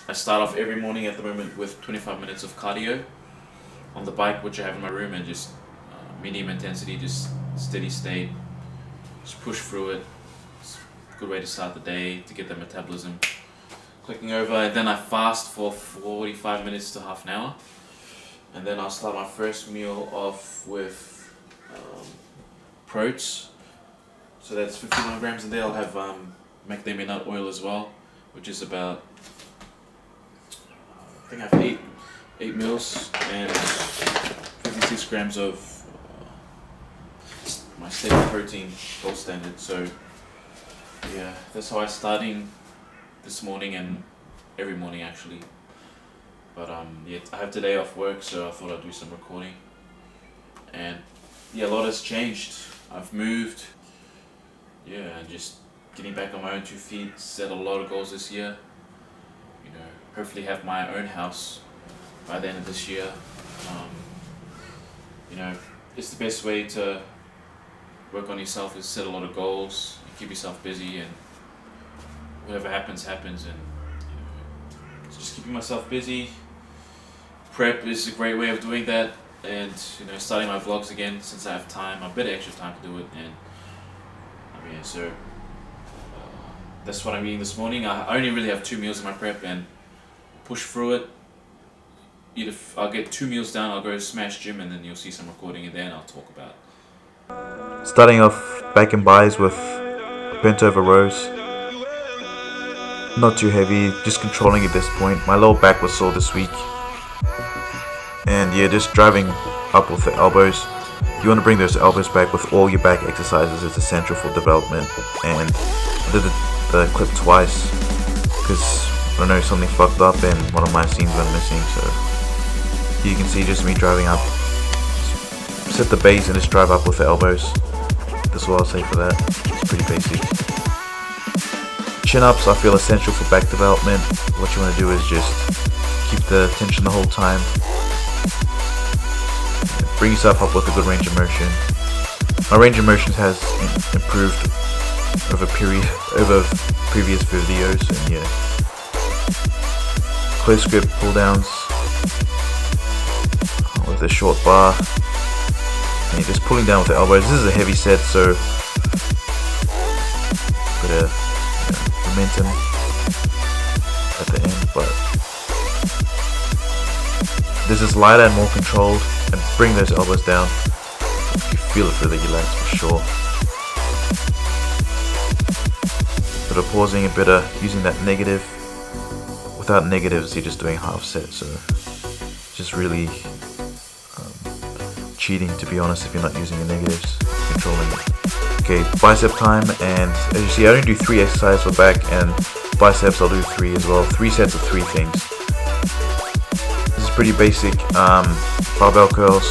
I start off every morning at the moment with 25 minutes of cardio on the bike, which I have in my room, and just medium intensity, just steady state, just push through it. It's a good way to start the day to get the metabolism clicking over. And then I fast for 45 minutes to half an hour, and then I'll start my first meal off with protein. So that's 51 grams in there. I'll have macadamia nut oil as well, which is about, I think I have eight meals and 56 grams of my stable protein, gold standard. So yeah, that's how I'm starting this morning and every morning actually. But yeah, I have today off work, so I thought I'd do some recording. And yeah, a lot has changed. I've moved. Yeah, and just getting back on my own 2 feet. Set a lot of goals this year. You know, hopefully have my own house by the end of this year. You know, it's the best way to work on yourself is set a lot of goals, keep yourself busy, and whatever happens, happens. And you know, so just keeping myself busy. Prep is a great way of doing that, and you know, starting my vlogs again since I have time, a bit of extra time to do it. And yeah, so that's what I'm eating this morning. I only really have 2 meals in my prep and push through it. I'll get 2 meals down, I'll go smash gym, and then you'll see some recording, and then I'll talk about. Starting off back and buys with bent over rows. Not too heavy, just controlling at this point. My lower back was sore this week. And yeah, just driving up with the elbows. You want to bring those elbows back with all your back exercises. It's essential for development. And I did the clip twice because I don't know, something fucked up and one of my scenes went missing. So you can see just me driving up. Set the base and just drive up with the elbows. That's what I'll say for that. It's pretty basic. Chin ups I feel essential for back development. What you want to do is just keep the tension the whole time. Bring yourself up with a good range of motion. My range of motion has improved over previous videos, and yeah. Close grip pull downs with a short bar. And you're just pulling down with the elbows. This is a heavy set, so bit of momentum at the end, but this is lighter and more controlled. And bring those elbows down. You feel it through the legs for sure. Bit of pausing, a bit of using that negative. Without negatives, you're just doing half set, so just really cheating, to be honest, if you're not using the negatives, controlling it. Okay, bicep time, and as you see, I only do 3 exercises for back, and biceps I'll do 3 as well. 3 sets of 3 things. This is pretty basic. Barbell curls.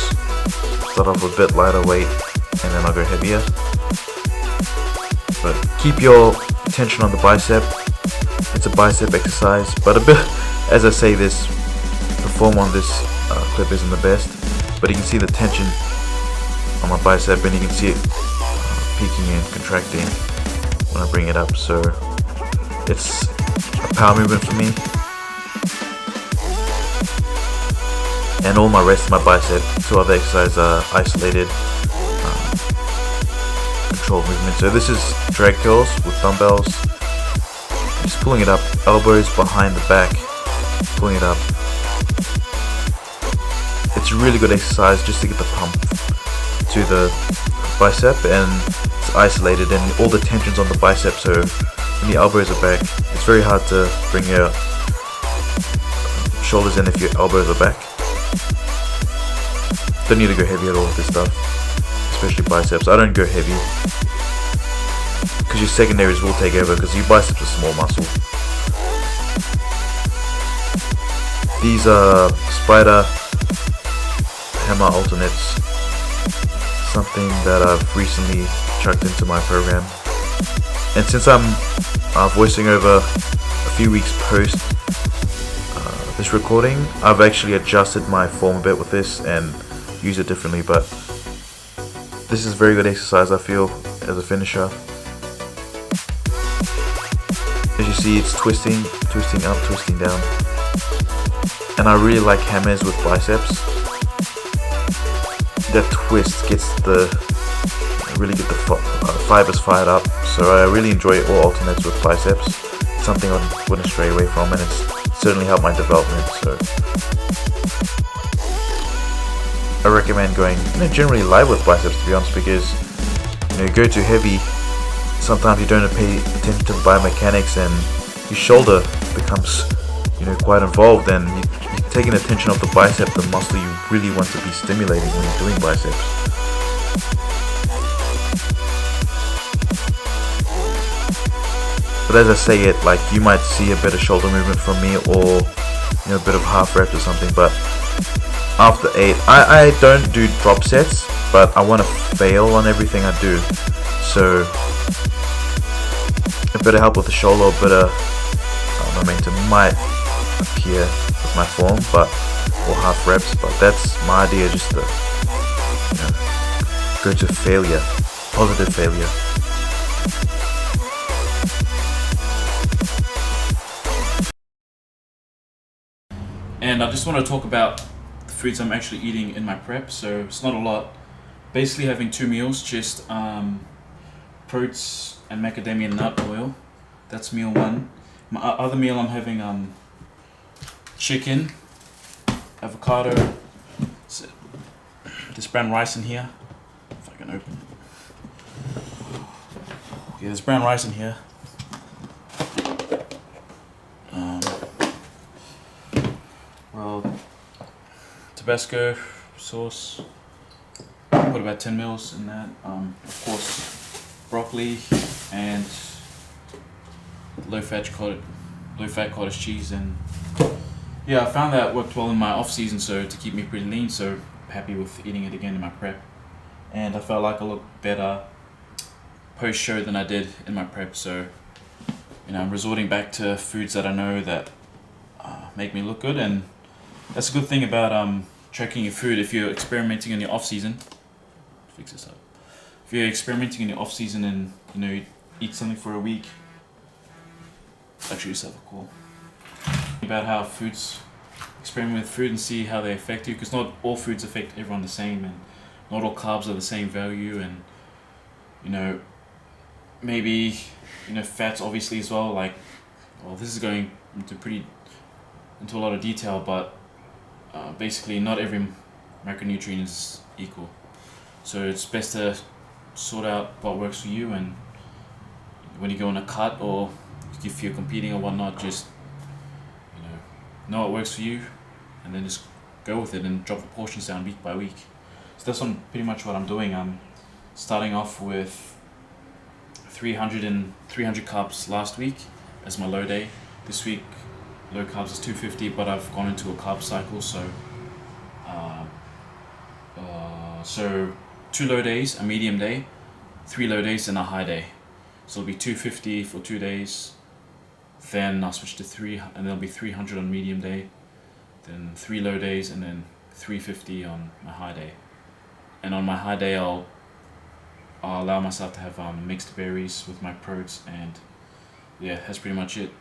Start off with a bit lighter weight, and then I'll go heavier. But keep your tension on the bicep. It's a bicep exercise, but a bit, as I say this, the form on this clip isn't the best, but you can see the tension on my bicep, and you can see it peaking and contracting when I bring it up. So it's a power movement for me. And all my rest of my bicep, 2 other exercises are isolated, controlled movement. So this is drag curls with dumbbells. Just pulling it up, elbows behind the back, pulling it up. It's a really good exercise just to get the pump to the bicep, and it's isolated and all the tension's on the bicep. So when the elbows are back, it's very hard to bring your shoulders in if your elbows are back. Don't need to go heavy at all with this stuff, especially biceps. I don't go heavy because your secondaries will take over, because your biceps are small muscle. These are spider hammer alternates, something that I've recently chucked into my program. And since I'm voicing over a few weeks post this recording, I've actually adjusted my form a bit with this and use it differently, but this is very good exercise I feel as a finisher. As you see, it's twisting up, twisting down. And I really like hammers with biceps. That twist gets really get the fibers fired up. So I really enjoy all alternates with biceps. It's something I wouldn't stray away from, and it's certainly helped my development. So I recommend going generally light with biceps, to be honest, because you go too heavy, sometimes you don't pay attention to the biomechanics and your shoulder becomes quite involved, and you're taking attention of the bicep, the muscle you really want to be stimulating when you're doing biceps. But as I say it, like, you might see a bit of shoulder movement from me, or a bit of half reps or something, but after 8, I don't do drop sets, but I want to fail on everything I do. So a bit of help with the shoulder, a bit of momentum might appear with my form, or half reps, but that's my idea, just to go to failure, positive failure. And I just want to talk about the foods I'm actually eating in my prep. So it's not a lot. Basically having 2 meals, just protein and macadamia nut oil. That's meal 1. My other meal, I'm having chicken, avocado, there's brown rice in here. If I can open it. Yeah, there's brown rice in here. Tabasco sauce. Put about 10 mils in that. Of course, broccoli and low-fat cottage cheese, and yeah, I found that worked well in my off season, so to keep me pretty lean. So happy with eating it again in my prep, and I felt like I looked better post show than I did in my prep. So I'm resorting back to foods that I know that make me look good, and that's a good thing about tracking your food. If you're experimenting in your off season, fix this up. If you're experimenting in your off season and you eat something for a week, actually yourself a call about how experiment with food and see how they affect you, because not all foods affect everyone the same, and not all carbs are the same value, and maybe fats obviously as well. Like, well, this is going into a lot of detail, but basically not every macronutrient is equal, so it's best to sort out what works for you, and when you go on a cut or if you're competing or whatnot, just know what works for you, and then just go with it and drop the portions down week by week. So that's pretty much what I'm doing. I'm starting off with 300 carbs last week as my low day. This week low carbs is 250, but I've gone into a carb cycle, so 2 low days, a medium day, 3 low days, and a high day. So it'll be 250 for 2 days, then I'll switch to 3, and there'll be 300 on medium day, then 3 low days, and then 350 on my high day. And on my high day, I'll allow myself to have mixed berries with my protein, and yeah, that's pretty much it.